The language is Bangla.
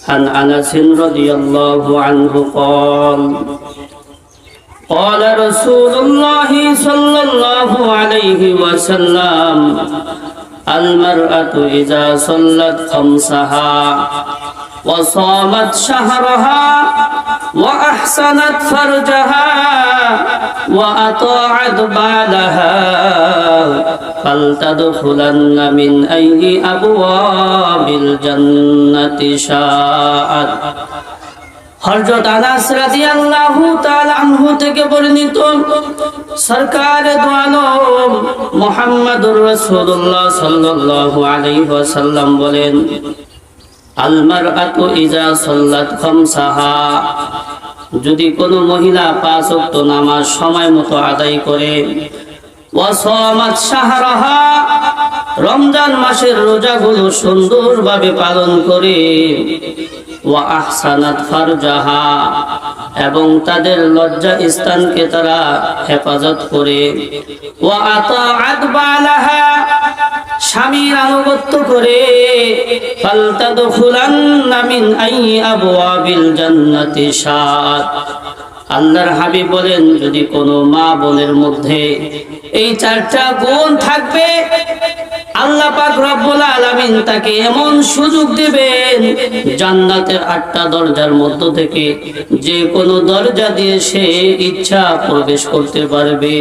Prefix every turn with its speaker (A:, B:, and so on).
A: عن أنس رضي الله عنه قال قال رسول الله صلى الله عليه وسلم المرأة إذا صلت خمسها وصامت شهرها وأحسنت فرجها وأطاعت بعلها فلتدخلن من أي أبواب الجنة شاءت। হযরত আনাস রাদিয়াল্লাহু তাআলা আনহু থেকে বর্ণিত সরকারে দো আলম মুহাম্মদুর রাসূলুল্লাহ সাল্লাল্লাহু আলাইহি ওয়াসাল্লাম বলেন, আল মারআতু ইজা সাল্লাত খামসাহা, যদি কোনো মহিলা 5 ওয়াক্ত নামাজ সময় মতো আদায় করে, ওয়া সামাত শাহরাহা, রমজান মাসের রোজাগুলো সুন্দরভাবে পালন করে, ওয়া আহসানাত ফারজাহা, এবং তাদের লজ্জা স্থানকে তারা হেফাজত করে, ওয়া আতাআত বালাহা, স্বামীর আনুগত্য করে, ফালতাদখুলান্না মিন আইয়ি আবওয়াবিল জান্নাতি শাআত। আল্লাহর হাবিব বলেন, যদি কোনো মা বোনের মধ্যে এই 4টা গুণ থাকবে, আল্লাহ পাক রব্বুল আলামিন তাকে এমন সুযোগ দিবেন, জান্নাতের 8টা দরজার মধ্য থেকে যে কোনো দরজা দিয়ে সে ইচ্ছা প্রবেশ করতে পারবে।